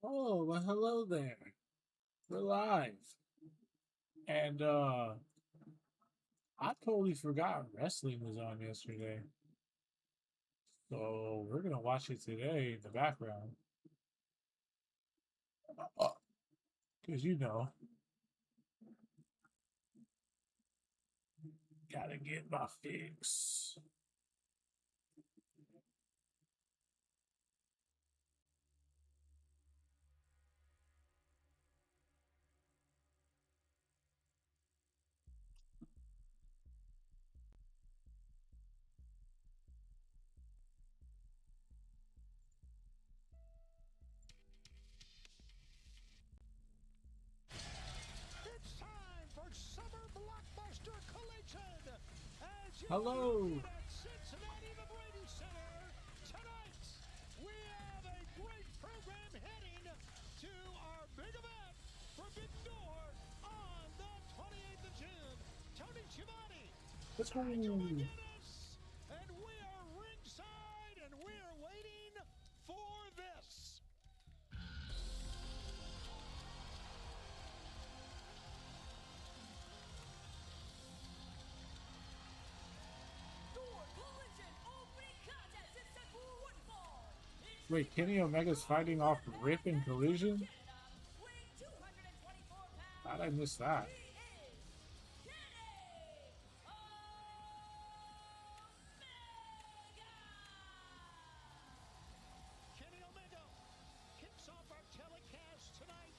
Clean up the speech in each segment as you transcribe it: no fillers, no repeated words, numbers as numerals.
Oh, well, hello there. We're live. And I totally forgot wrestling was on yesterday. So we're gonna watch it today in the background. Cause gotta get my fix. It's time for Summer Blockbuster Collision as you Hello. begin at Cincinnati, the Brady Center. Tonight, we have a great program heading to our big event, Forbidden Door, on the 28th of June. Tony Schiavone, Let's go. Nigel McGuinness, and we are ringside and we are waiting for this. Door collision opening contest is set for one fall. Wait, Kenny Omega's fighting off Rip and Collision? Canada, weighing 224 How'd I pounds. miss that? He is Kenny Omega. Kenny Omega kicks off our telecast tonight,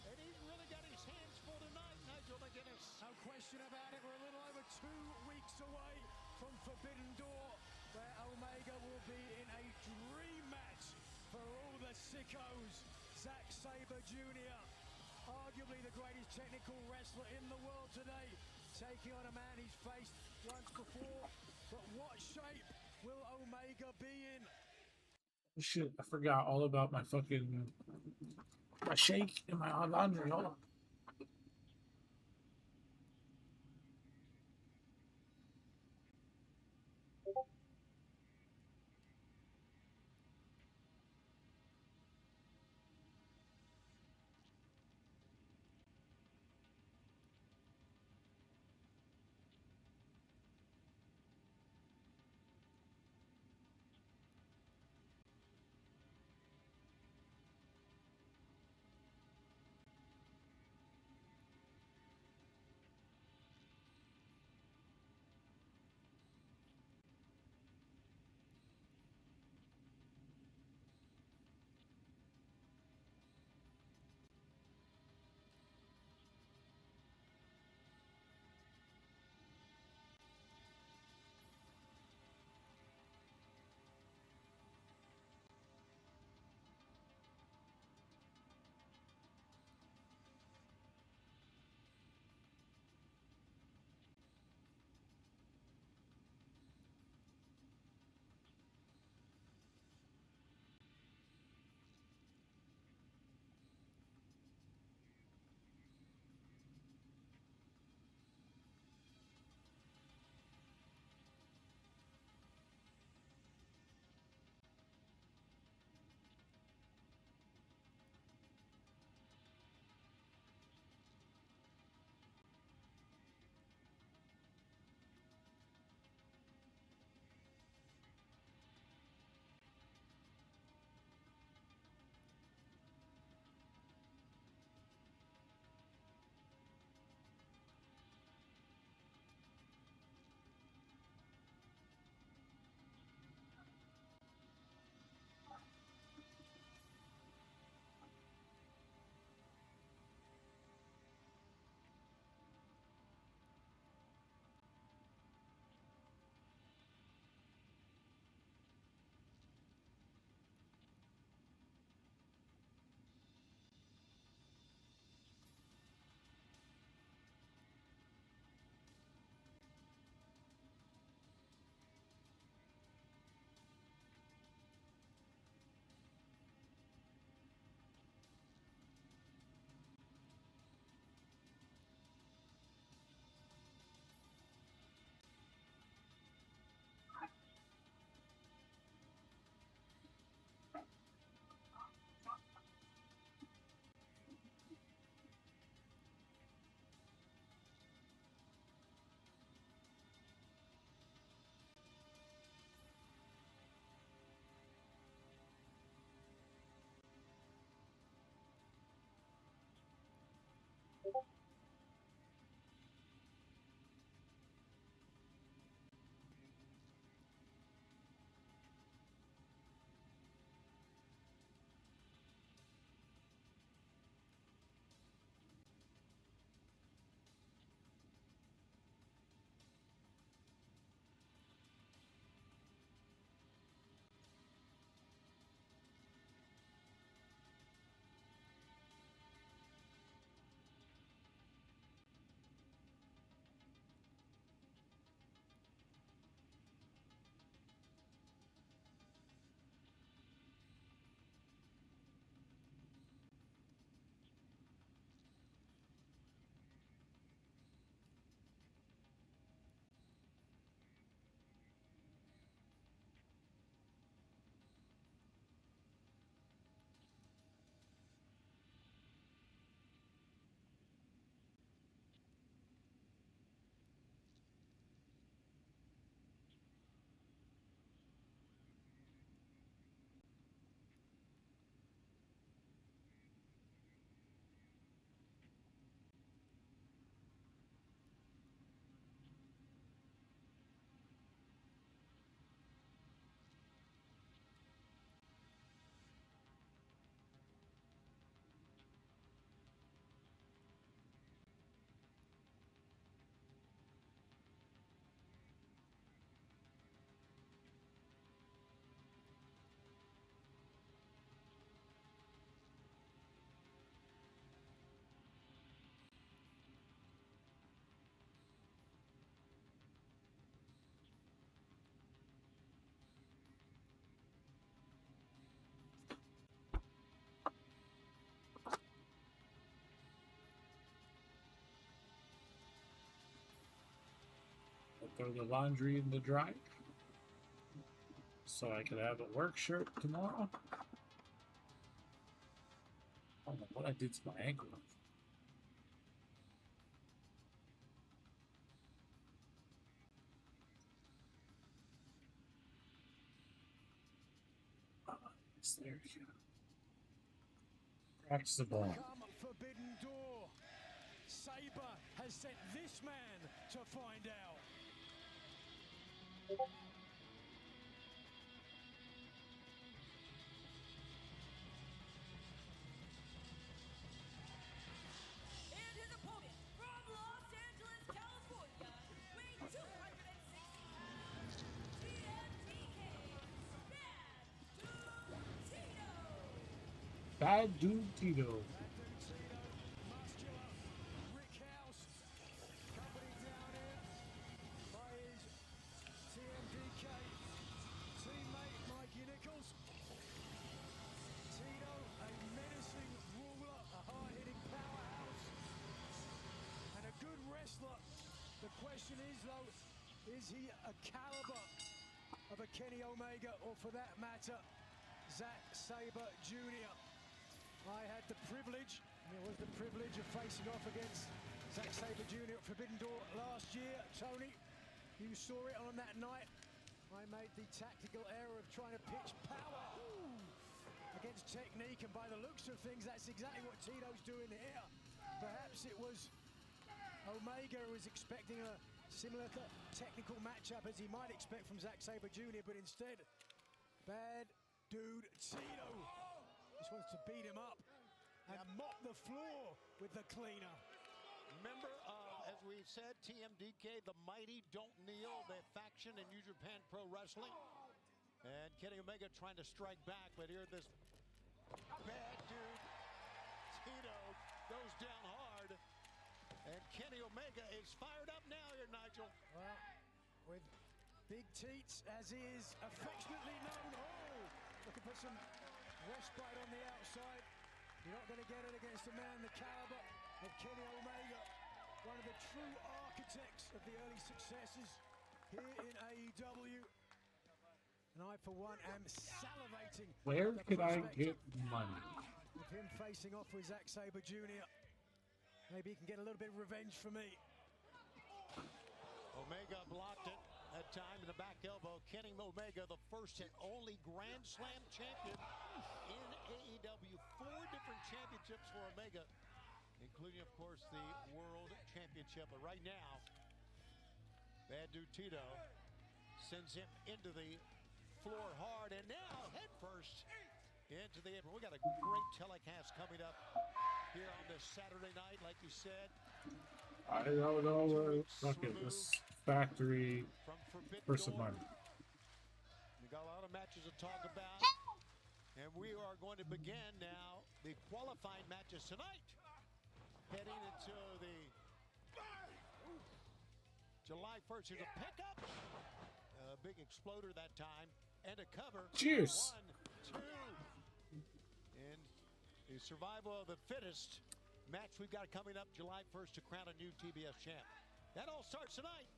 and he's really got his hands full tonight, Nigel McGuinness. No question about it. We're a little over 2 weeks away from Forbidden Door, where Omega will be in a dream match for all the sickos. Zack Sabre Jr., arguably the greatest technical wrestler in the world today, taking on a man he's faced once before. But what shape will Omega be in? Shit, I forgot all about my shake and my laundry. Hold on. throw the laundry in the dryer so I could have a work shirt tomorrow. I don't know what I did to my ankle. There you go. Practice the ball. Come Forbidden Door. Sabre has sent this man to find out. And his opponent from Los Angeles, California, weighing 260 pounds, TMDK, Bad Dude Tito. Bad Dude Tito. Muscular Rick House, accompanied down here by his TMDK teammate Mikey Nichols. Tito, a menacing ruler, a hard-hitting powerhouse, and a good wrestler. The question is, though, is he a caliber of a Kenny Omega, or for that matter, Zack Sabre Jr.? I had the privilege, and it was the privilege of facing off against Zack Sabre Jr. at Forbidden Door last year. Tony, you saw it on that night. I made the tactical error of trying to pitch power against technique, and by the looks of things, that's exactly what Tito's doing here. Perhaps it was Omega who was expecting a similar technical matchup as he might expect from Zack Sabre Jr., but instead, Bad Dude Tito just wants to beat him up and mop the floor with the cleaner. Member of, as we said, TMDK, the Mighty Don't Kneel, the faction in New Japan Pro Wrestling. And Kenny Omega trying to strike back, but here this Bad Dude Tito goes down hard. And Kenny Omega is fired up now here, Nigel. Well, with Big Teats, as he is affectionately known. Oh, looking for some respite on the outside. You're not going to get it against a man the caliber of Kenny Omega, one of the true architects of the early successes here in AEW. And I, for one, am salivating. Where at the could I prospect get money? of him facing off with Zack Sabre Jr. Maybe he can get a little bit of revenge for me. Omega blocked it that time in the back elbow. Kenny Omega, the first and only Grand Slam champion in AEW. 4 different championships for Omega, including, of course, the World Championship. But right now, Bad Dude Tito sends him into the floor hard, and now head first into the apron. We got a great telecast coming up here on this Saturday night, like you said. I don't know where. Fuck it. This factory From Forbidden for some Door. money. We got a lot of matches to talk about, and we are going to begin now the qualifying matches tonight, heading into the July 1st. Here's a pickup, a big exploder that time, and a cover. Cheers. 1, 2, and the survival of the fittest match we've got coming up July 1st to crown a new TBS champ. That all starts tonight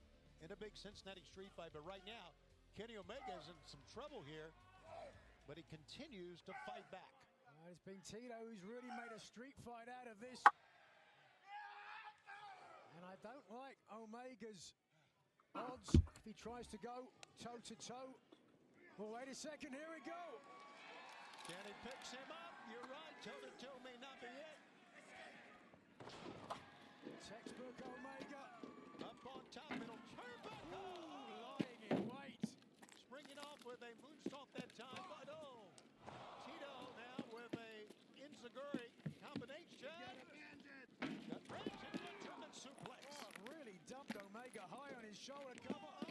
in a big Cincinnati street fight. But right now, Kenny Omega is in some trouble here, but he continues to fight back. It's been Tito who's really made a street fight out of this. And I don't like Omega's odds if he tries to go toe-to-toe. Well, wait a second, here we go. Kenny picks him up. You're right, toe-to-toe may not be it. Textbook Omega. Up on top, it'll turn back. Oh, Lying in wait. springing off with a moonsault that time, but oh, Tito now with a Inzaguri combination. Got branded into a German suplex. Oh, really dumped Omega high on his shoulder cover.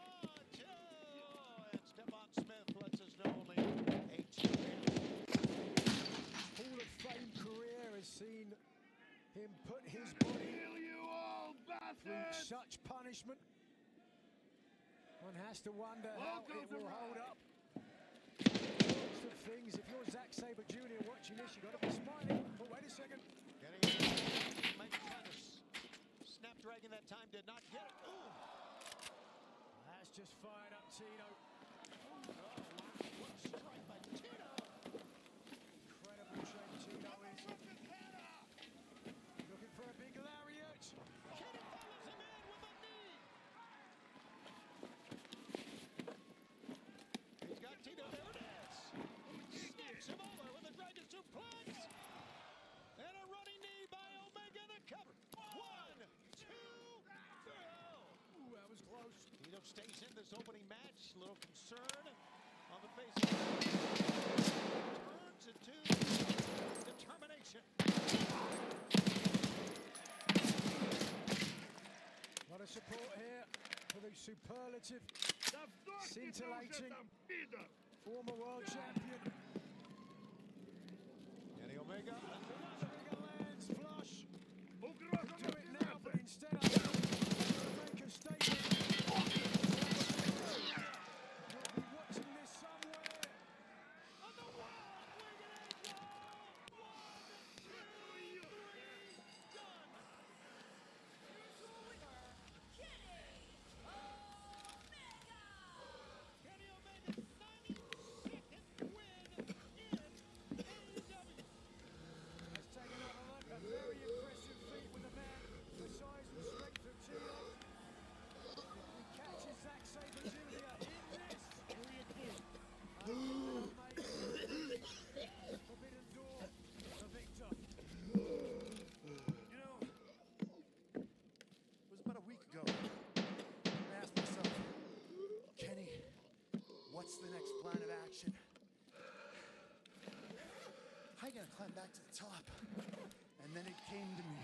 And Stephon Smith lets us know only a champion. Hall of Fame career has seen him put his body through such punishment. One has to wonder how it will hold up. Lots of things. If you're Zack Sabre Jr. watching this, you've got to be smiling. But wait a second. Maybe trying to snapdragon that time, did not get it. Ooh. just fired up Tito. What a strike by Tito. Incredible shape Tito is. Looking for a big lariat. Kenny follows him in with a knee. He's got Tito. There it is. Snaps him over with a dragon suplex. And a running knee by Omega to cover. 1, 2, 3. Ooh, that was close. Tito stays in this opening match. Little concern on the face of it. Turns into determination. A lot of support here for the superlative, scintillating former world champion. Kenny Omega. Omega lands flush. Do it now, but instead I make a statement. You'll be watching this somewhere. On the wall, Wigan Angel. 1, 2, 3, done. Here's your winner, Kenny Omega. Kenny Omega's 92nd win in AEW. Let's take another look. A very impressive feat with a man the size and strength of Tito. He catches Zack Sabre Jr. in this. Forbidden Door, the victor. You know, it was about a week ago. I asked myself, Kenny, what's the next plan of action? How you gonna climb back to the top? And then it came to me.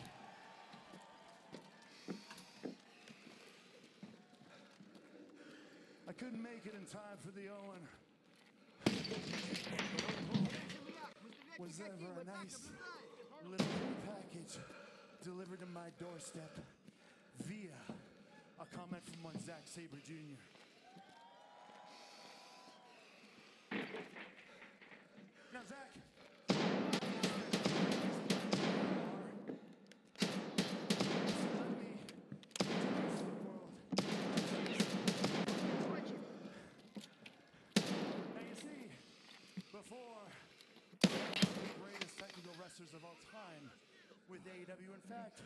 I couldn't make it in time for the Owen. Was ever a nice little package delivered to my doorstep via a comment from one Zack Sabre Jr. Now, Zack, let me introduce the world. Now, you see, before the greatest technical wrestlers of all time with AEW, in fact,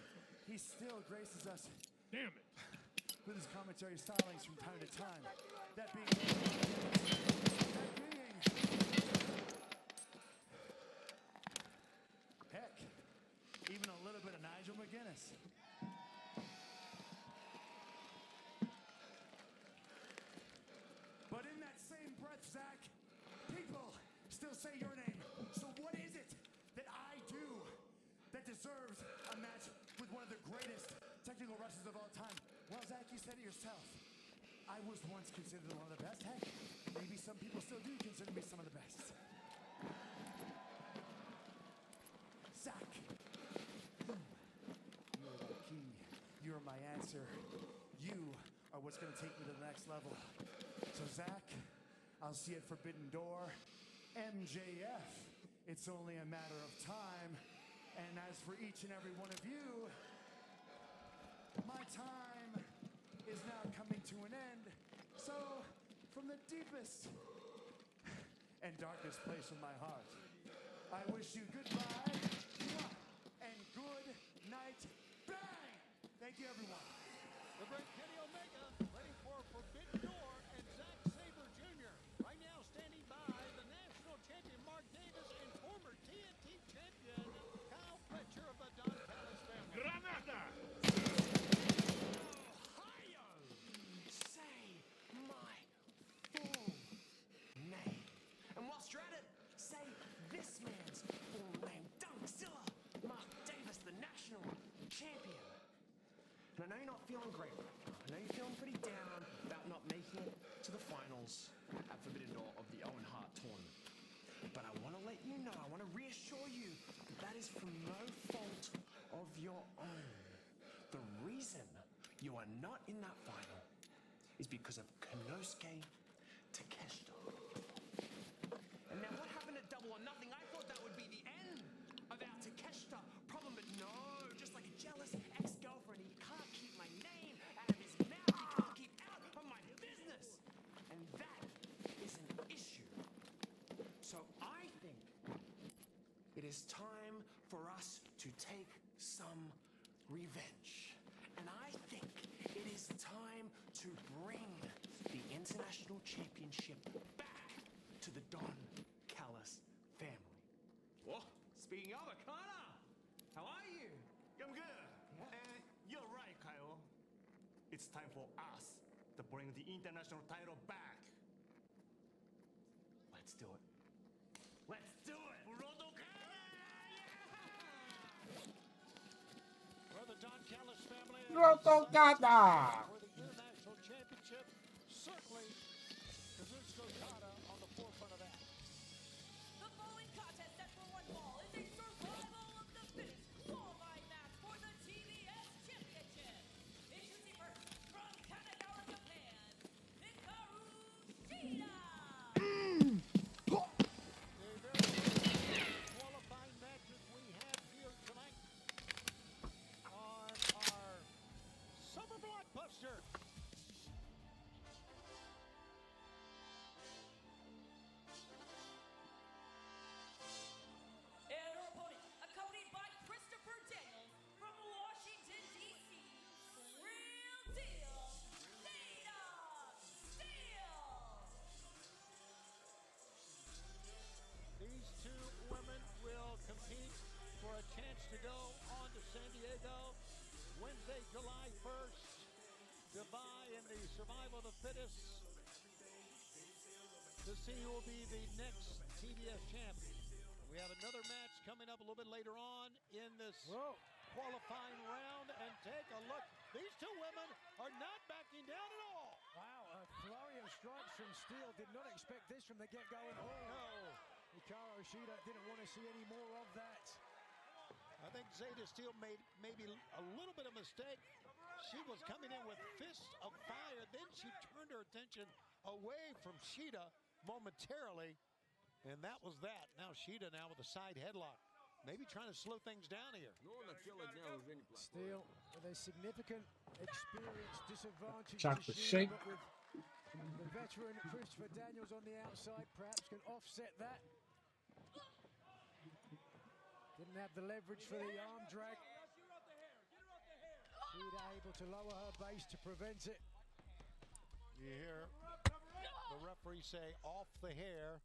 he still graces us. Damn it. With his commentary stylings from time to time. That being, heck, even a little bit of Nigel McGuinness. But in that same breath, Zack, people still say your name. So what is it that I do that deserves a match with one of the greatest technical wrestlers of all time? Well, Zack, you said it yourself. I was once considered one of the best. Heck, maybe some people still do consider me some of the best. Zack, you're the key. You're my answer. You are what's going to take me to the next level. So, Zack, I'll see you at Forbidden Door. MJF, it's only a matter of time. And as for each and every one of you, my time is now coming to an end. So, from the deepest and darkest place of my heart, I wish you goodbye and good night. Bang! Thank you, everyone. The great Kenny Omega ready for Forbidden Door and Zack Sabre Jr. Right now standing by the national champion Mark Davis and former TNT champion Kyle Fletcher of the Don Callis family. Granada! Ohio! Say my full name. And whilst you're at it, say this man's full name. Dunkzilla! Mark Davis, the national champion. And I know you're not feeling great. I know you're feeling pretty down about not making it to the finals at Forbidden Door of the Owen Hart tournament. But I want to let you know, I want to reassure you that is from no fault of your own. The reason you are not in that final is because of Konosuke Takeshita. And now what happened at Double or Nothing? I thought that would be the end of our Takeshita problem, but no, just like a jealous ex-girlfriend, he can't keep my name out of his mouth, he can't keep out of my business. it is time for us to take some revenge. And I think it is time to bring the International Championship back to the Don Callis family. Well, speaking of Akana, how are you? I'm good. You're right, Kyle. It's time for us to bring the international title back. Let's do it. Let's do it! For the Don Callis family, Rotokada! for the International Championship, certainly Kazuchika Okada on the forefront of that. The following contest set for one fall is a survival of the fittest qualifying match for the TBS Championship. Introducing first from Kanagawa, Japan, Hikaru Shida. The very first qualifying matches we have here tonight on our Summer Blockbuster. And her opponent, accompanied by Christopher Daniels from Washington, D.C., Real Deal, Zeta Steel. These two women will compete for a chance to go on to San Diego Wednesday, July 1st to vie in the Survival of the Fittest to see who will be the next TBS champion. We have another match coming up a little bit later on in this qualifying round, and take a look. These two women are not backing down at all. Wow, a flurry of strikes from Steel. Did not expect this from the get-go at all. No. Hikaru Shida didn't want to see any more of that. I think Zeta Steel made maybe a little bit of mistake. She was coming in with fists of fire. Then she turned her attention away from Shida momentarily, and that was that. Now Shida now with a side headlock. Maybe trying to slow things down here. Steel with a significant experience disadvantage Shot to the Shida, shake. but with the veteran Christopher Daniels on the outside, perhaps can offset that. Didn't have the leverage for the arm drag. Shida able to lower her base to prevent it. You hear the referee say off the hair.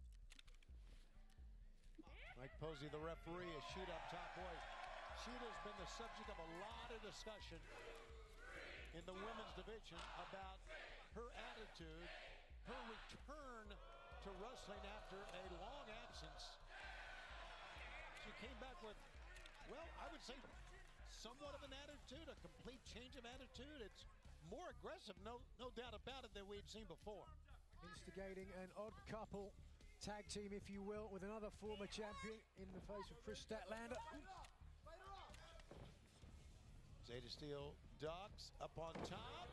Mike Posey, the referee, is Shida up top. Boy, Shida's been the subject of a lot of discussion in the women's division about her attitude, her return to wrestling after a long absence. She came back with, well, I would say somewhat of an attitude, a complete change of attitude. It's more aggressive, no doubt about it, than we'd seen before. Instigating an odd couple tag team, if you will, with another former champion in the face of Chris Statlander. Zeta Steel ducks up on top.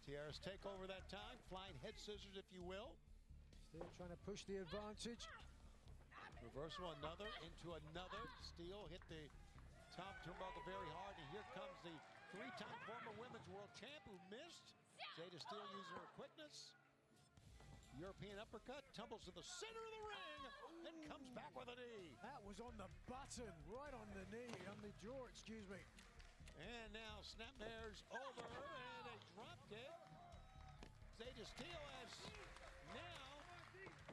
Tiara's take over that time, flying head scissors, if you will. Still trying to push the advantage. Reversal, another into another. Steel hit the top turnbuckle very hard, and here comes the three-time former women's world champ who missed. Zeta Steel using her quickness. European uppercut, tumbles to the center of the ring, and comes back with a knee. That was on the button, right on the knee, on the jaw, excuse me. And now Snapmare's over, and a drop kick. Zeta Steel has now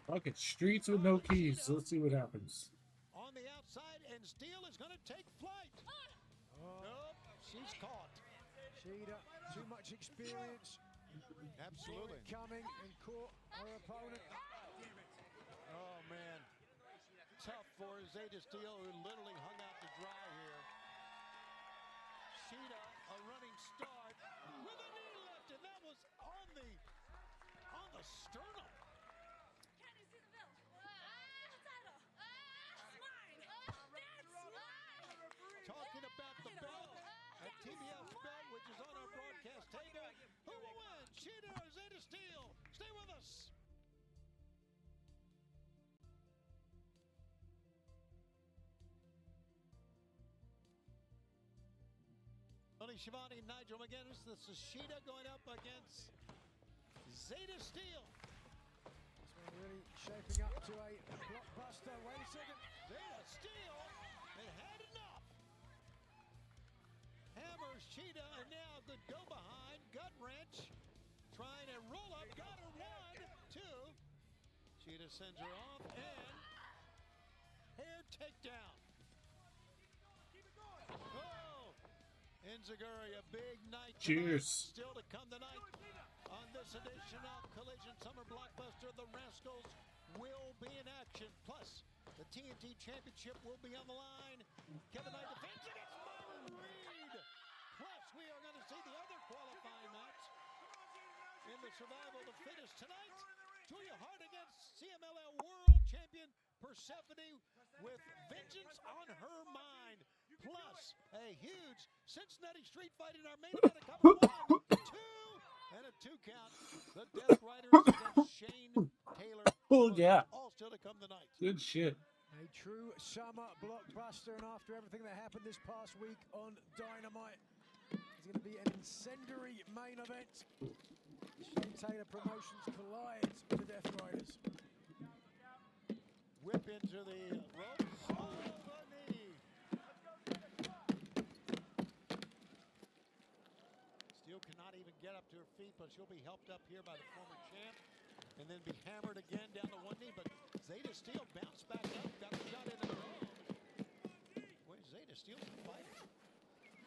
Fucking streets with no keys. Let's see what happens. on the outside, and Steel is going to take flight. Nope, she's caught. Shida, too much experience. Absolutely. Coming and caught her opponent. Oh, man. Tough for Zeta Steel, who literally hung out to dry here. Shida, a running start with a knee lift, and that was on the sternum. Can you see the belt? The title. It's mine. That's mine. Talking about the belt, a TBS belt, which is on our broadcast table. Who will win? Shida or Zeta Steel? Stay with us. Tony Schiavone, Nigel McGuinness. This is Shida going up against Zeta Steel. This one really shaping up to a blockbuster. Wait a second. Zeta Sheeta, and now good go behind, gut wrench, trying to roll up, got her 1, 2. Sheeta sends her off, and hair takedown. Oh, Enziguri, a big night tonight. Cheers. Still to come tonight on this edition of Collision Summer Blockbuster. The Rascals will be in action. Plus, the TNT Championship will be on the line. Kevin Knight defends against Myron Reed. Plus, we are going to see the other qualifying match in the Survival to Finish tonight. Julia Hart against CMLL World Champion Persephone with vengeance on her mind. Plus, a huge Cincinnati street fight in our main event of cover 1, 2, and a 2 count. The Death Riders against Shane Taylor. Oh, yeah. All still to come tonight. Good shit. A true summer blockbuster, and after everything that happened this past week on Dynamite, it's going to be an incendiary main event. Shane Taylor Promotions collides with the Death Riders. Whip into the ropes. Oh, the knee. Steele cannot even get up to her feet, but she'll be helped up here by the former champ and then be hammered again down to one knee. But Zeta Steele bounced back up, got a shot in the ground. Boy, Zeta Steele's a fighter.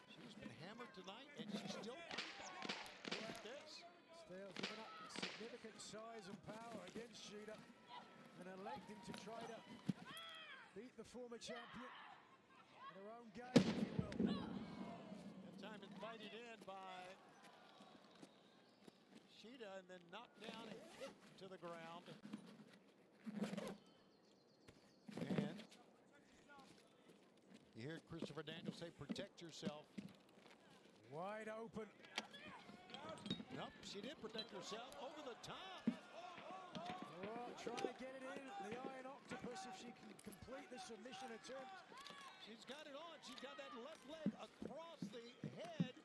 She's been hammered tonight, and she's still coming back. Look at this. Steele's given up significant size and power against Sheeta and electing to try to beat the former champion in her own game, if you will. That time invited in by Sheeta and then knocked down and hit to the ground. And you hear Christopher Daniels say, protect yourself. Wide open. Nope, she did protect herself over the top. Oh, trying to get it in. The Iron Octopus, if she can complete the submission attempt. She's got it on. She's got that left leg across the head.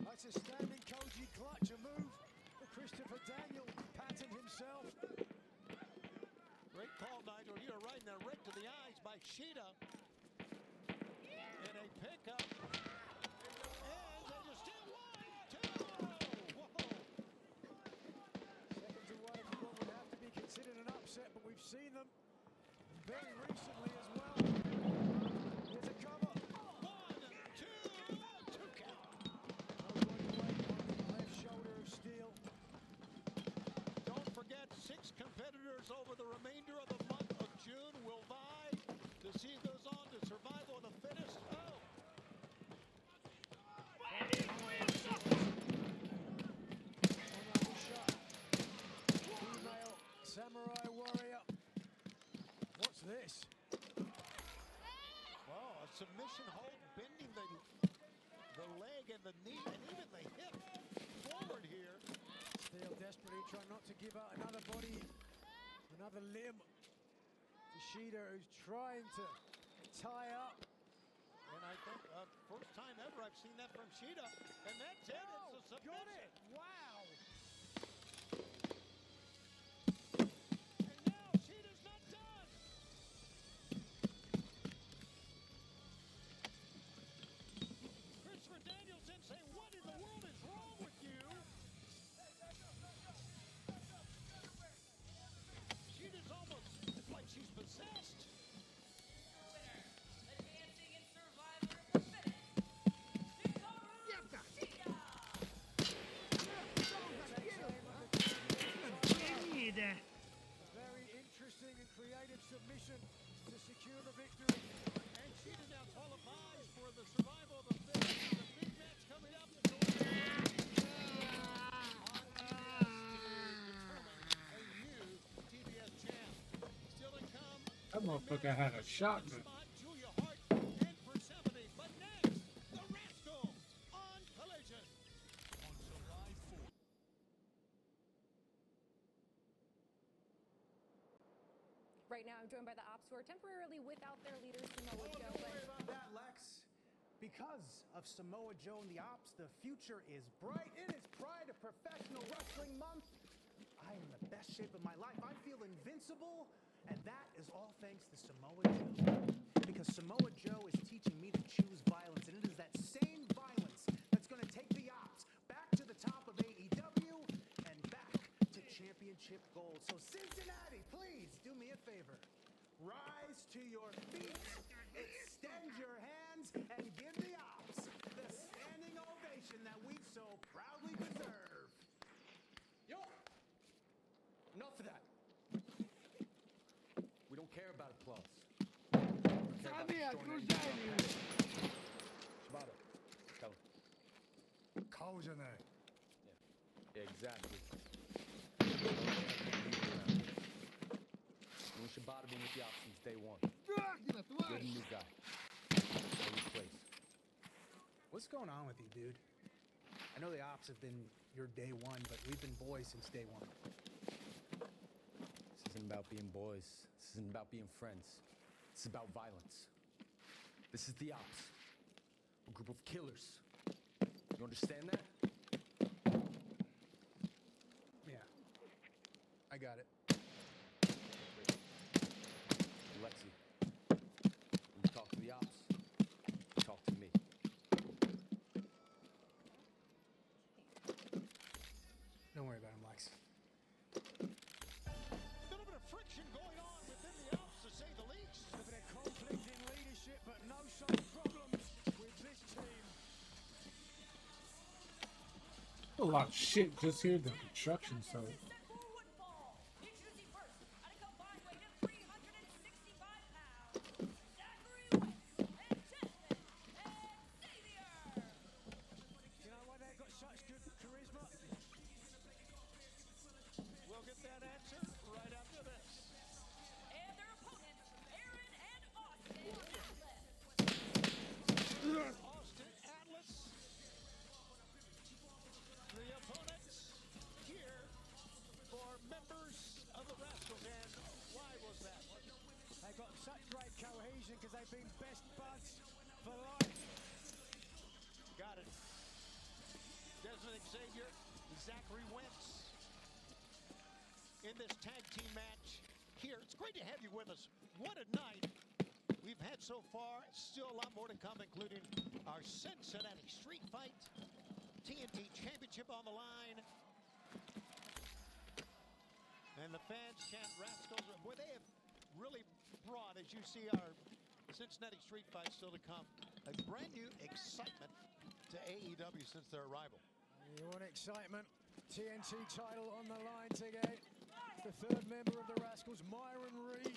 That's a standing Koji clutch, a move for Christopher Daniels, patting himself. Great call, Nigel. You're right in there, right to the eyes by Sheeta. And a pickup. And they just still 1, 2. Whoa. 7-1 is what would have to be considered an upset, but we've seen them very recently as well. Here's a cover. 1, 2, 2 count. No running weight on the left shoulder of Steele. Don't forget, 6 competitors over the remainder of the month of June will vie to see who goes on to Survival of the Fittest. Oh. Female samurai warrior. What's this? Well, a submission hold, bending the leg and the knee and even the hip forward here. Steele desperately trying not to give out another body, another limb to Sheeta, who's trying to tie up. And I think first time ever I've seen that from Sheeta. And that's it. It's a submission. Got it! Wow! And now Sheeta's not done. Christopher Danielson say, what in the world is wrong with you? Sheeta's almost like she's possessed. Winner, advancing in Survivor to Finish, Hikaru Shida. Very interesting and creative submission to secure the victory. And Sheeta now qualifies for the Survival of the Fittest. The big match coming up. A new TBS champ. Still to come. That motherfucker had a shotgun. Julia Hart and Persephone. But next, the Rascals on Collision. On July 4th. Right now, I'm joined by the Ops, who are temporarily without their leader, Samoa Joe. Don't worry about that, Lex. Because of Samoa Joe and the Ops, the future is bright. It is Pride of Professional Wrestling Month. I am in the best shape of my life. I feel invincible, and that is all thanks to Samoa Joe. Because Samoa Joe is teaching me to choose violence, and it is that same violence that's going to holes in there. Exactly. Luis Shibata been with the ops since day one. Good new guy. New place. What's going on with you, dude? I know the ops have been your day one, but we've been boys since day one. This isn't about being boys. This isn't about being friends. This is about violence. This is the ops. A group of killers. You understand that? Yeah. I got it. Lexi, when you talk to the ops, you talk to me. Don't worry about him, Lex. A little bit of friction going on within the Alps, to say the least. A bit of conflict in leadership, but no such problems with this team. A lot of shit just here. The construction site. Set for one fall. Introducing first, at a combined weight of 365 pounds, Zachary Wentz and Desmond Xavier. You know why they got such good charisma? We'll get that answer right after this. And their opponents, Aaron and Austin Atlas. Austin Atlas. The opponents here for members of the Rascals. And why was that? They got such great cohesion because they've been best buds for life. Got it. Desmond Xavier, Zachary Wentz in this tag team match here. It's great to have you with us. What a night we've had so far. Still a lot more to come, including our Cincinnati Street Fight, TNT Championship on the line. And the fans chant Rascals. Boy, they have really brought, as you see, our Cincinnati Street Fight still to come, a brand new excitement to AEW since their arrival. You want excitement? TNT title on the line today. The third member of the Rascals, Myron Reed,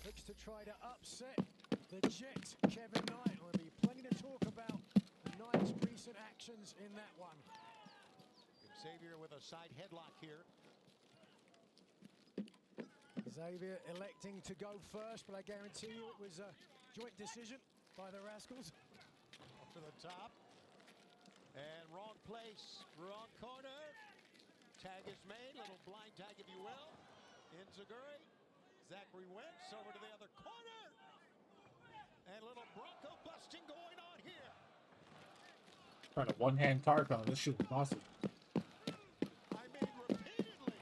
looks to try to upset the Jet, Kevin Knight. There'll be plenty to talk about the Knight's recent actions in that one. Xavier with a side headlock here. Xavier electing to go first, but I guarantee you it was a joint decision by the Rascals. Up to the top. And wrong place, wrong corner. Tag is made, little blind tag if you will. Enziguri, Zachary Wentz over to the other corner. And a little Bronco busting going on here. Trying to one-hand target on this shit is awesome. I mean, repeatedly.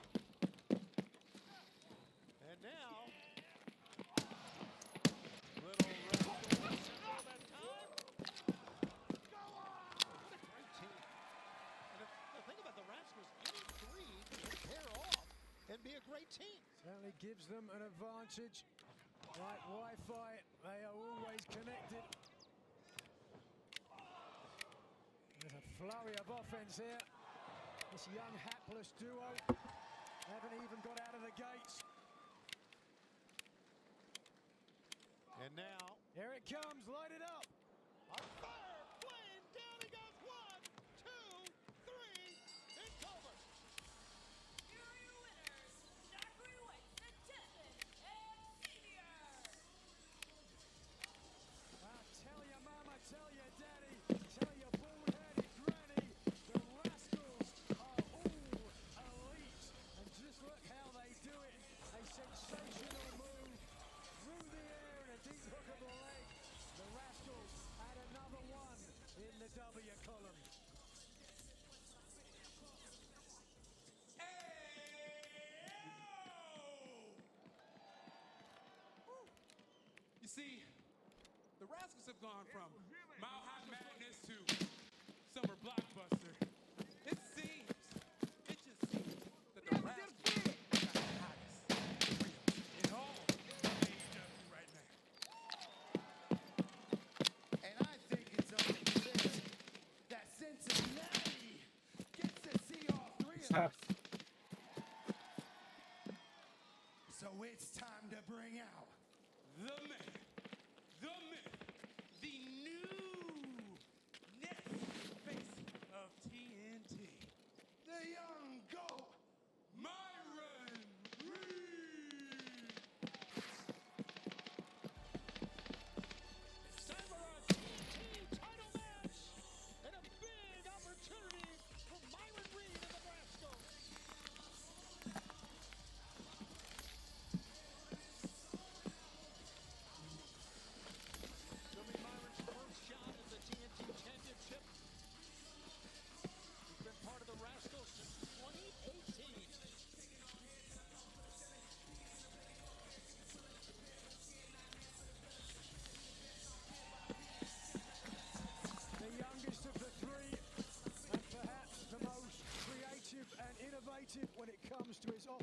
And now, little Rascal Wilson all that time. What a great team. And the thing about the Rascals, any three can pair off and be a great team. Certainly gives them an advantage. Like Wi-Fi, they are always connected. There's a flurry of offense here. This young hapless duo haven't even got out of the gates. And now, Here it comes, light it up. a fire flame, down he goes. 1, 2, 3, it's over. Here are your winners, Zachary Wentz and Desmond Xavier. Tell your mama, tell your daddy, tell your bald-headed granny, the Rascals are all elite. And just look how they do it. A sensational move through the air and a deep hook of the leg. The Rascals add another one in the W column. You see, the Rascals have gone from Mile High Madness to Summer Blockbuster. It just seems that the Rascals are the hottest in all of AEW right now. And I think it's only fit that Cincinnati gets to see all three of us. So it's time to bring out The man, the myth, the new next face of TNT.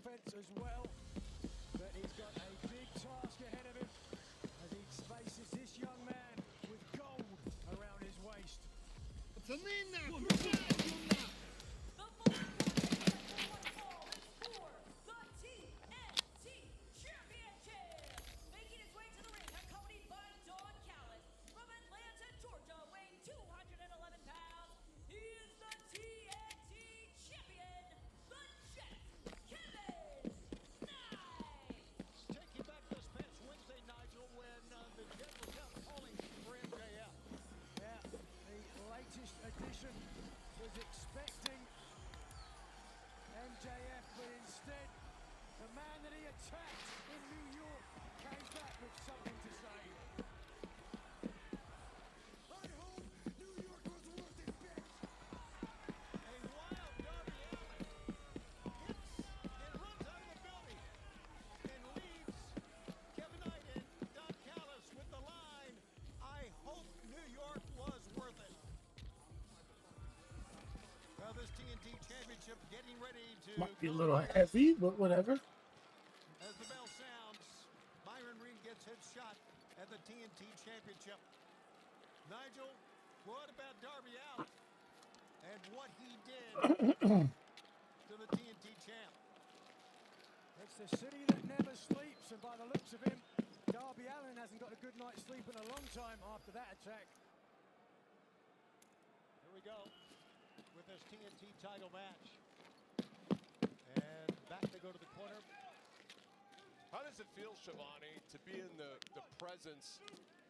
defense as well. But he's got a big task ahead of him as he faces this young man with gold around his waist. The full contest set for one fall is for the TNT Championship. Making his way to the ring, accompanied by Don Callis from Atlanta, Georgia, weighing 211 pounds. He is the TNT Champion, the Jet, Kevin Knight. Take you back this past Wednesday, Nigel, when the Jet was out calling for MJF. Yeah, the latest addition was expecting MJF, but instead, the man that he attacked in New York came back with something to say. I hope New York was worth it, bitch. A wild Darby Allin hits and runs out of the building and leaves Kevin Knight and Don Callis with the line, I hope New York was worth it. Well, this TNT Championship getting ready to Might be a go little live. heavy, but whatever. As the bell sounds, Myron Reed gets his shot at the TNT Championship. Nigel, what about Darby Allin and what he did to the TNT champ? It's the city that never sleeps, and by the looks of him, Darby Allin hasn't got a good night's sleep in a long time after that attack. Here we go with this TNT title match. And back they go to the corner. How does it feel, Shivani, to be in the presence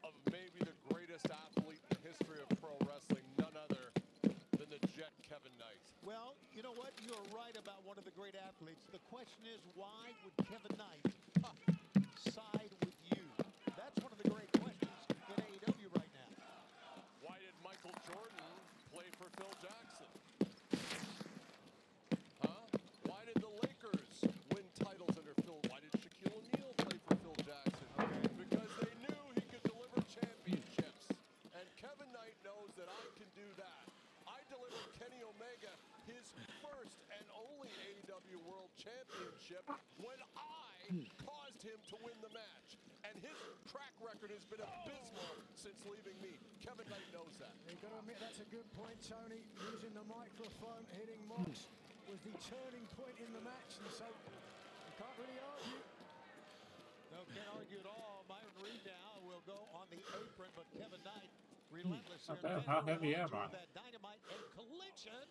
of maybe the greatest athlete in the history of pro wrestling, none other than the Jet Kevin Knight? Well, you know what? You're right about one of the great athletes. The question is, why would Kevin Knight side with you? That's one of the great questions in AEW right now. Why did Michael Jordan play for Phil Jackson? Huh? Why did the Lakers win titles under Phil? Why did Shaquille O'Neal play for Phil Jackson? Because they knew he could deliver championships. And Kevin Knight knows that I can do that. I delivered Kenny Omega his first and only AEW World Championship when I caused him to win the match. And his track record has been abysmal since leaving me. Kevin Knight knows that. You've got to admit that's a good point, Tony. Using the microphone, hitting Mox was the turning point in the match, and so you can't really argue. No, can't argue at all. Myron Reed now will go on the apron, but Kevin Knight relentless here. Okay, how heavy am I? That dynamite and collision.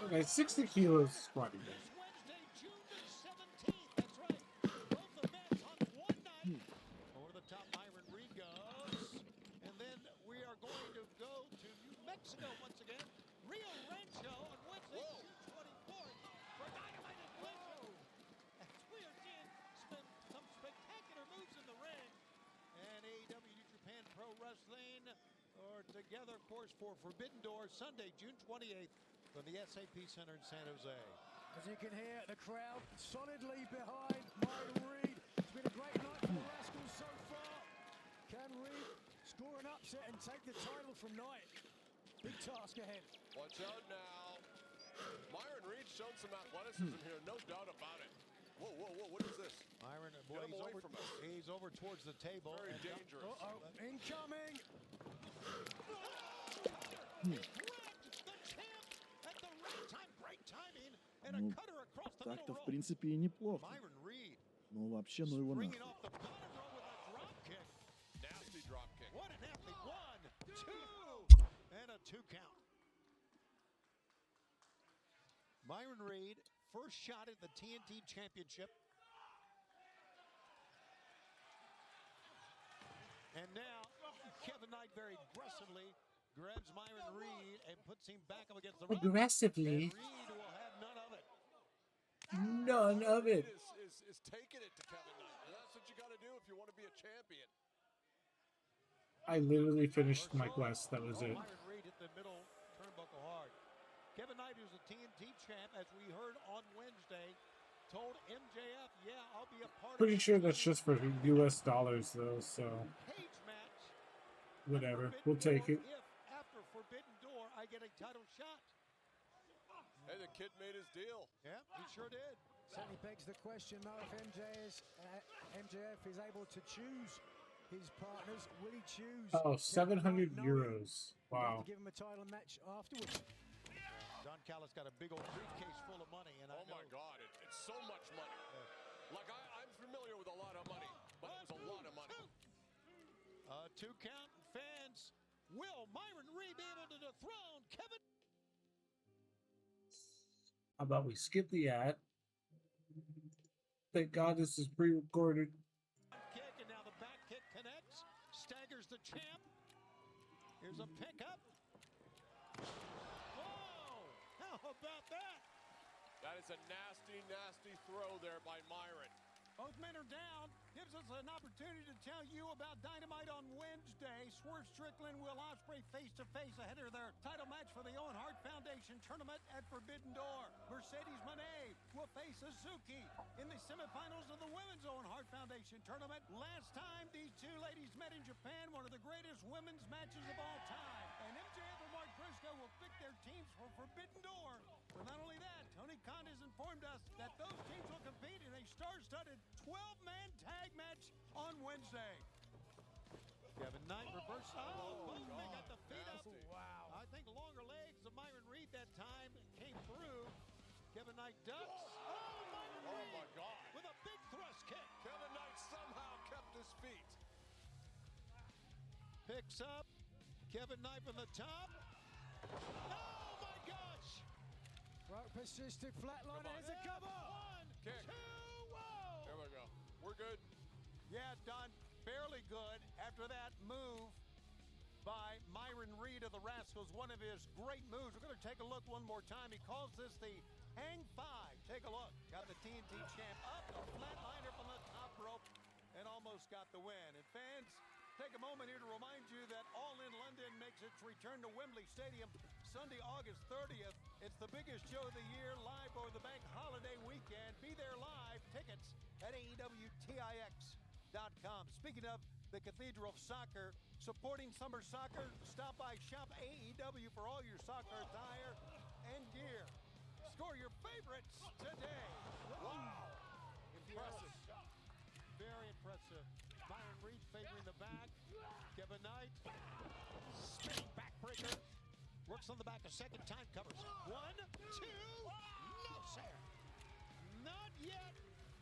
Okay, 60 kilos squatting. This Wednesday, June the 17th. That's right. Both events on one night. Over the top, Myron Reed goes. And then we are going to go to New Mexico once again. Rio Rancho on Wednesday, June 24th for Dynamite and Collision. As we are seeing some spectacular moves in the ring. And AEW New Japan Pro Wrestling are together, of course, for Forbidden Door Sunday, June 28th from the SAP Center in San Jose. As you can hear, the crowd solidly behind Myron Reed. It's been a great night for the Rascals so far. Can Reed score an upset and take the title from Knight? Big task ahead. Watch out now. Myron Reed showed some athleticism here, no doubt about it. Whoa, whoa, whoa, what is this? Myron, boy, Get him away from us. he's over towards the table. Very And dangerous. Uh-oh, incoming! grabbed the champ at the right time. Great timing. And a cutter across the Так-то, middle в rope. принципе, и неплохо. Myron Reed Ну, вообще, ну его bringing нахуй. off the bottom row with a drop kick. Nasty drop kick. What an athlete. 1, 2, and a 2 count. Myron Reed, first shot at the TNT Championship. And now, Kevin Knight very aggressively grabs Myron Reed and puts him back up against the rope. Aggressively. And Reed will have none of it. None of it. Is taking it to Kevin Knight. And that's what you got to do if you want to be a champion. I literally finished my quest. That was it. Myron Reed hit the middle turnbuckle hard. Kevin Knight, who's the TNT champ, as we heard on Wednesday, told MJF, "Yeah, I'll be a part Pretty of sure that's just for US dollars though, so cage match. whatever. Forbidden We'll take Door it. If after Forbidden Door, I get a title shot." Hey, the kid made his deal. Yeah, he sure did. Certainly begs the question, though, if MJF is able to choose his partners. Will he choose? Oh, Kevin 700 Knight, knowing euros. he'll have Wow. to give him a title match afterwards. Don Callis got a big old briefcase full of money, and Oh my God, it's so much money. Like I'm familiar with a lot of money, but it was a lot of money. Two count. Fans, will Myron Reed be able to dethrone Kevin? How about we skip the ad? Thank God this is pre-recorded. Kick, and now the back kick connects. Staggers the champ. Here's a pickup. Whoa! How about that? That is a nasty, nasty throw there by Myron. Both men are down. Gives us an opportunity to tell you about Dynamite on Wednesday. Swerve Strickland will Ospreay face-to-face ahead of their title match for the Owen Hart Foundation tournament at Forbidden Door. Mercedes Moné will face Suzuki in the semifinals of the Women's Owen Hart Foundation tournament. Last time these two ladies met in Japan, one of the greatest women's matches of all time. And MJF and Mark Briscoe will pick their teams for Forbidden Door. But not only that, Tony Khan has informed us that those teams will compete in a star-studded 12-man tag match on Wednesday. Kevin Knight reverse. Oh, both men got the feet up. Wow. I think the longer legs of Myron Reed that time came through. Kevin Knight ducks. Oh, Myron Oh Reed my God. with a big thrust kick. Kevin Knight somehow kept his feet. Picks up. Kevin Knight from the top. Oh, my gosh. Right, persistent flatliner. Here's a cover. One, Kick. two, whoa. There we go. We're good. Yeah, done fairly good after that move by Myron Reed of the Rascals. One of his great moves. We're going to take a look one more time. He calls this the Hang Five. Take a look. Got the TNT champ up, a flatliner from the top rope, and almost got the win. And fans, take a moment here to remind you that All In London makes its return to Wembley Stadium Sunday, August 30th. It's the biggest show of the year, live over the bank holiday weekend. Be there live. Tickets at AEWTIX.com. Speaking of the Cathedral of Soccer, supporting summer soccer, stop by Shop AEW for all your soccer attire and gear. Score your favorites today. Wow. Impressive. Very impressive. Myron Reed favoring the back. Kevin Knight. Spinning backbreaker. Works on the back a second time. Covers. One, two. No, sir. Not yet.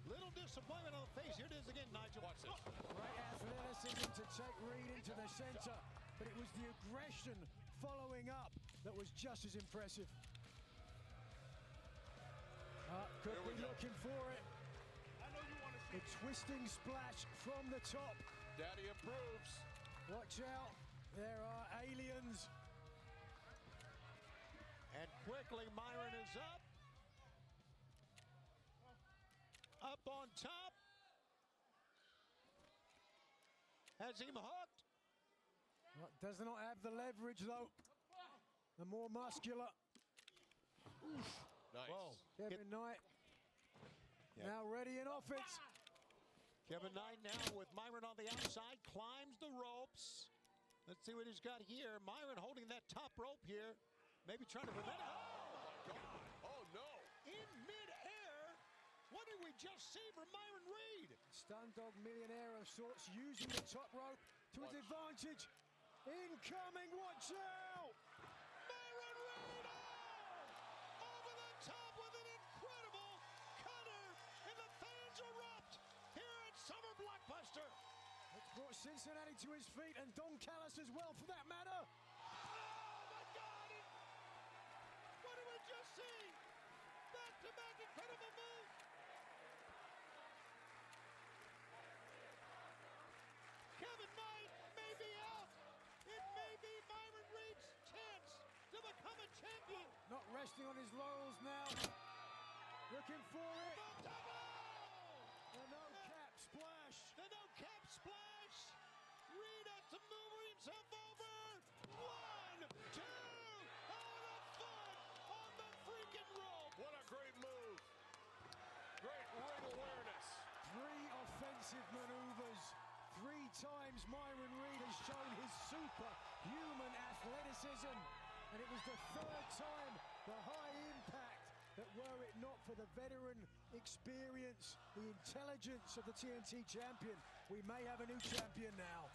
Little disappointment on the face. Here it is again, Nigel. Watch this. Great athleticism to take Reed into the center, but it was the aggression following up that was just as impressive. Could Here we be go. looking for it. The twisting splash from the top. Daddy approves. Watch out, there are aliens. And quickly, Myron is up. Up on top. Has him hooked. Does not have the leverage though. The more muscular. Nice. Whoa. Kevin Knight now ready in offense. Kevin Knight now with Myron on the outside, climbs the ropes. Let's see what he's got here. Myron holding that top rope here. Maybe trying to prevent it. Oh my God. Oh no. In midair. What did we just see from Myron Reed? Stun dog millionaire of sorts, using the top rope to his advantage. Incoming, watch out! Myron Reed over the top with an incredible cutter, and the fans erupt here at Summer Blockbuster. It's brought Cincinnati to his feet, and Don Callis as well for that matter. Oh my God! What did we just see? Back-to-back incredible move. Kevin Knight may be out. It may be Myron Reed's chance to become a champion. Not resting on his laurels now. Looking for it. The no-cap splash. The no-cap splash. Reed has to move himself over. One, two. Oh, the fun on the freaking rope. What a great move. Great ring awareness. 3 offensive maneuvers. 3 times Myron Reed has shown his superhuman athleticism. And it was the 3rd time the high impact that were it not for the veteran experience, the intelligence of the TNT champion, we may have a new champion now.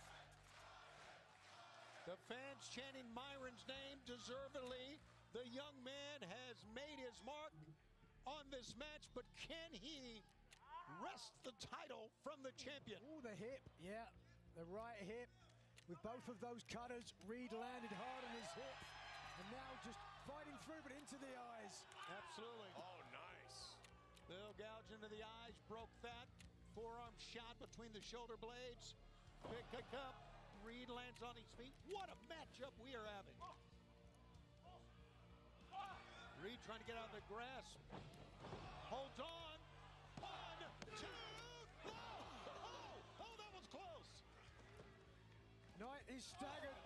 The fans chanting Myron's name deservedly. The young man has made his mark on this match, but can he wrest the title from the champion? Oh, the hip, yeah, the right hip. With both of those cutters, Reed landed hard on his hip, and now just fighting through, but into the eyes. Absolutely. Oh, nice. Little gouge into the eyes, broke that. Forearm shot between the shoulder blades. Pick up. Reed lands on his feet. What a matchup we are having. Reed trying to get out of the grasp. Holds on. 1, 2. Oh, that was close. Knight is staggered.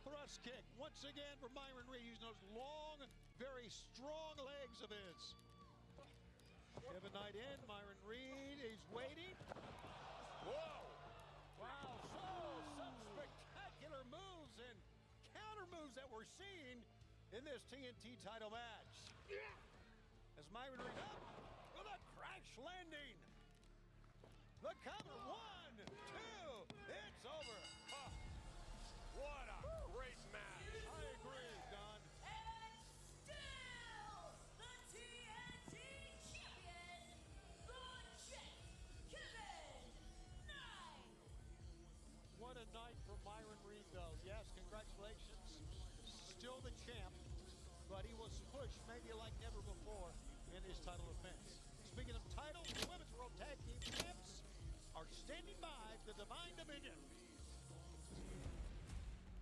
Thrust kick once again for Myron Reed using those long, very strong legs of his. Kevin Knight in. Myron Reed is waiting. Whoa. Wow, so some spectacular moves and counter moves that we're seeing in this TNT title match. As Myron Reed up with a crash landing. The cover, 1, 2, it's over. What a great match. I agree, Don. And still the TNT champion, the Jet, Kevin Knight. What a night for Myron Reed, though. Yes, congratulations. Still the champ, but he was pushed maybe like never before in his title defense. Speaking of titles, the Women's World Tag Team Champs are standing by the Divine Division.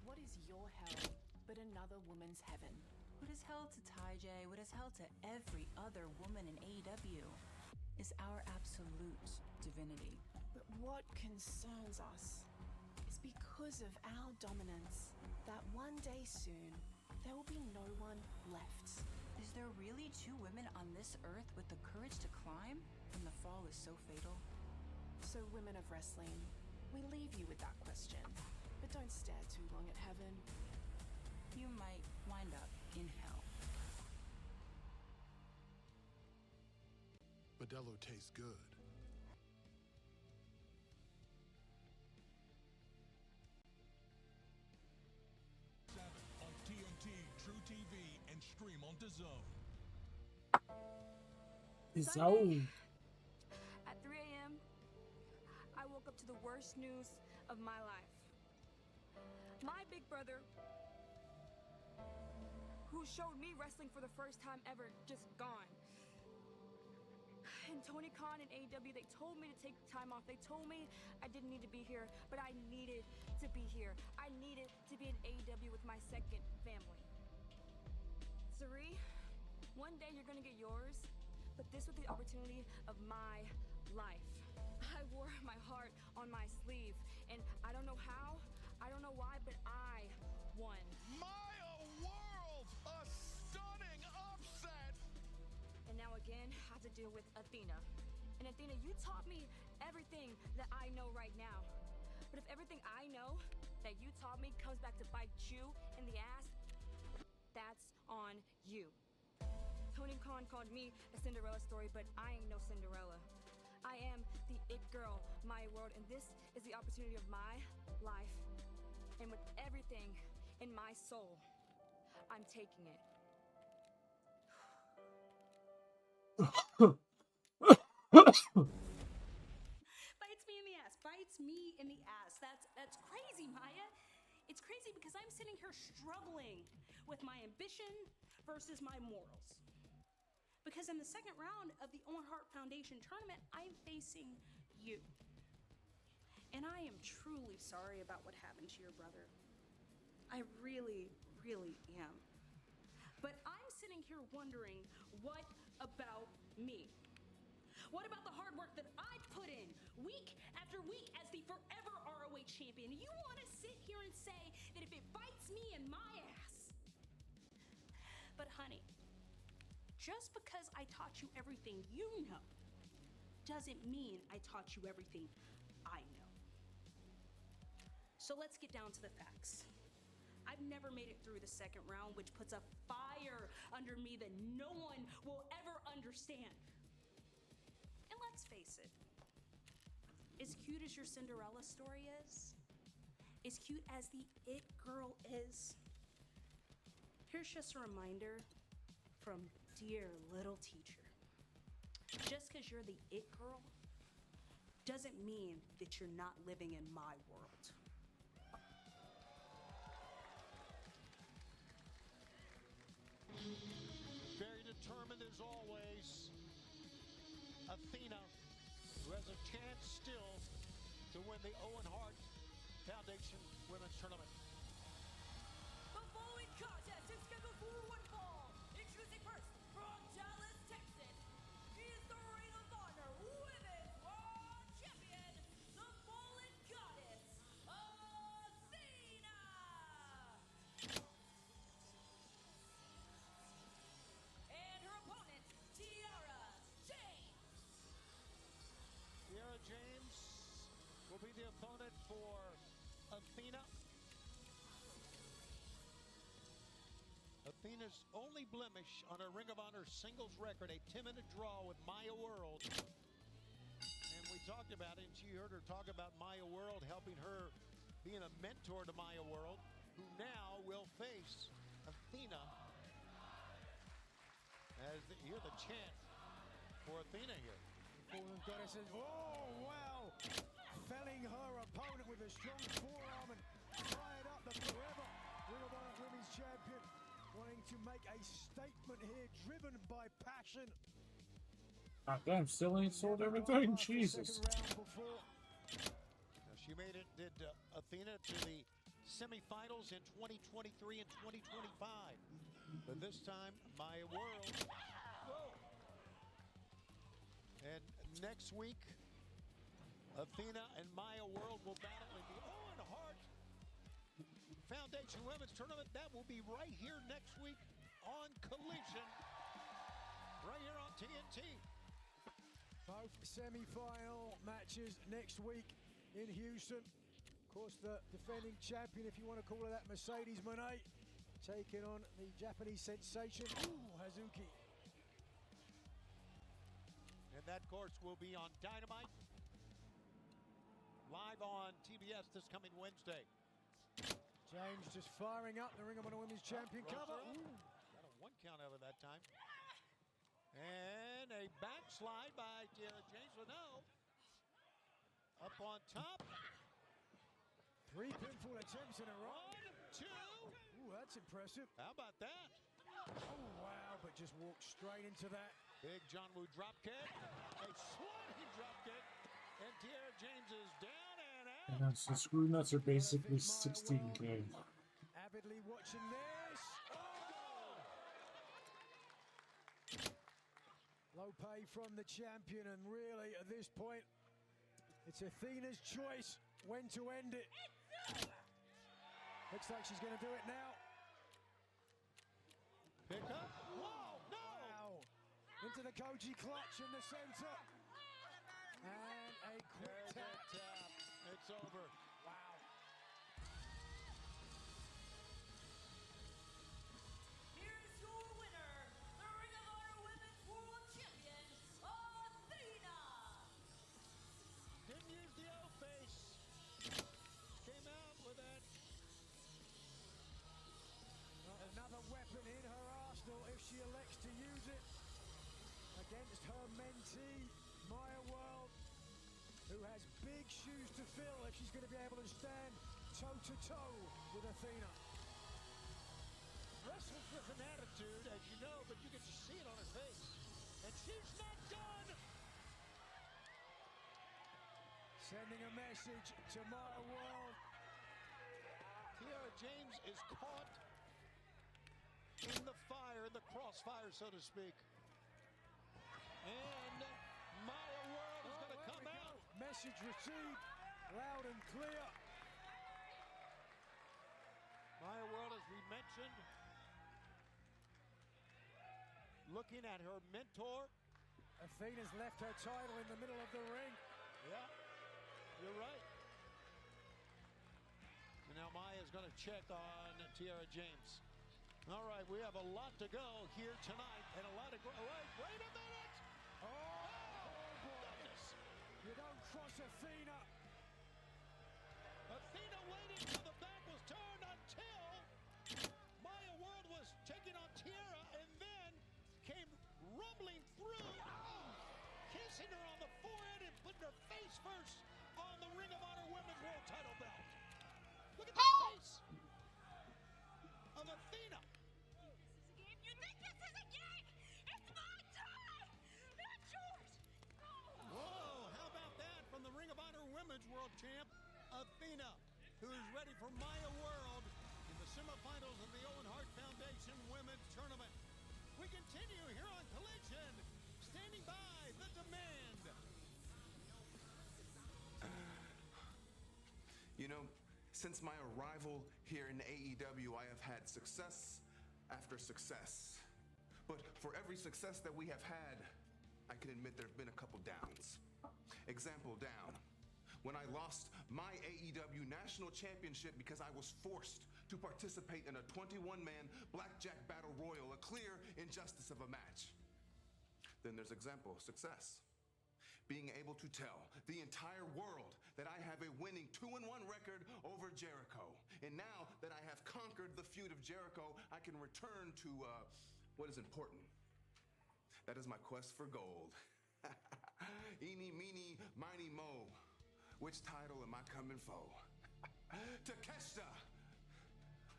What is your hell but another woman's heaven? What is hell to Ty J, what is hell to every other woman in AEW, is our absolute divinity. But what concerns us is because of our dominance, that one day soon, there will be no one left. Is there really 2 women on this earth with the courage to climb when the fall is so fatal? So, women of wrestling, we leave you with that question. But don't stare too long at heaven. You might wind up in hell. Modelo tastes good. On TNT, True TV, and stream on DAZN. Zone. At 3 a.m., I woke up to the worst news of my life. My big brother, who showed me wrestling for the first time ever, just gone. And Tony Khan and AEW, they told me to take time off. They told me I didn't need to be here, but I needed to be here. I needed to be in AEW with my second family. Sari, one day you're gonna get yours, but this was the opportunity of my life. I wore my heart on my sleeve, and I don't know how, I don't know why, but I won. Maya World, a stunning upset. And now again, I have to deal with Athena. And Athena, you taught me everything that I know right now. But if everything I know that you taught me comes back to bite you in the ass, that's on you. Tony Khan called me a Cinderella story, but I ain't no Cinderella. I am the it girl, my world, and this is the opportunity of my life. And with everything in my soul, I'm taking it. Bites me in the ass. Bites me in the ass. That's crazy, Maya. It's crazy because I'm sitting here struggling with my ambition versus my morals. Because in the second round of the Owen Hart Foundation tournament, I'm facing you. And I am truly sorry about what happened to your brother. I really, really am. But I'm sitting here wondering, what about me? What about the hard work that I put in week after week as the forever ROH champion? You want to sit here and say that if it bites me in my ass. But honey, just because I taught you everything you know doesn't mean I taught you everything I know. So let's get down to the facts. I've I've never made it through the second round, which puts a fire under me that no one will ever understand. And let's face it, as cute as your Cinderella story is, as cute as the it girl is, here's just a reminder from dear little teacher. Just because you're the it girl doesn't mean that you're not living in my world. Very determined as always, Athena, who has a chance still to win the Owen Hart Foundation Women's Tournament. The following contest is scheduled for one fall. Introducing first from Dallas, Texas. He is the Ring of Honor Women's World Champion, the Fallen Goddess, Athena. And her opponent, Tiara James. Tiara James will be the opponent for Athena. Athena's only blemish on her Ring of Honor singles record, a 10-minute draw with Maya World. And we talked about it, and you heard her talk about Maya World helping her, being a mentor to Maya World, who now will face Athena. As you hear the chant for Athena here. Fallen Goddesses. Oh, wow! Felling her opponent with a strong forearm and fired up the forever Ring of Honor Women's Champion. Wanting to make a statement here, driven by passion. God damn, still ain't sold everything. Jesus. Now, she made it, did Athena to the semifinals in 2023 and 2025. But this time, Maya World. Whoa. And next week, Athena and Maya World will battle in the Owen Hart Foundation Women's Tournament. That will be right here next week on Collision, right here on TNT. Both semi-final matches next week in Houston. Of course, the defending champion, if you want to call her that, Mercedes Moné, taking on the Japanese sensation, Hazuki. And that, of course, will be on Dynamite, live on TBS this coming Wednesday. James just firing up the Ring of Honor Women's Champion cover. Got a one count over that time. And a backslide by Tiara James. Well, no. Up on top. 3 pinfall attempts in a row. 1, 2. Ooh, that's impressive. How about that? Oh, wow, but just walked straight into that. Big John Woo drop kick. A sliding drop kick. And Tiara James is down and out. And so screw nuts are basically 16K. Avidly watching this. Oh! Low pay from the champion, and really at this point, it's Athena's choice when to end it. Looks like she's going to do it now. Pick up. Whoa, no! Wow. Into the Koji clutch in the center. And a quick tap. It's over. Wow. Here's your winner, the Ring of Honor Women's World Champion, Athena. Didn't use the O-face. Came out with that. Another weapon in her arsenal if she elects to use it against her mentee, Maya World, who has big shoes to fill if she's going to be able to stand toe-to-toe with Athena. Wrestles with an attitude, as you know, but you get to see it on her face. And she's not done. Sending a message to Maya World. Tiara James is caught in the fire, in the crossfire, so to speak. And Maya World is going to come out. Message received, loud and clear. Maya World, as we mentioned, looking at her mentor. Athena's left her title in the middle of the ring. Yeah, you're right. And Now Maya's going to check on Tiara James. All right, we have a lot to go here tonight, and a lot of wait a minute! Oh, goodness! You don't cross Athena. Athena waiting till the back was turned until Maya World was taking on Tiara, and then came rumbling through, kissing her on the forehead and putting her face first on the Ring of Honor Women's World Title belt. Look at the face of Athena. You think this is a game? It's my time! Not yours! Whoa, how about that from the Ring of Honor Women's World Champ, Athena, who is ready for Maya World in the semifinals of the Owen Hart Foundation Women's Tournament. We continue here on Collision, standing by the demand. You know, since my arrival here in AEW, I have had success after success. But for every success that we have had, I can admit there have been a couple downs. Example down. When I lost my AEW National Championship because I was forced to participate in a 21-man blackjack battle royal, a clear injustice of a match. Then there's example success. Being able to tell the entire world that I have a winning 2-1 record over Jericho. And now that I have conquered the feud of Jericho, I can return to what is important. That is my quest for gold. Eeny, meeny, miny, mo. Which title am I coming for? Takeshita,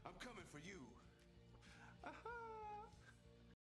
I'm coming for you. Aha!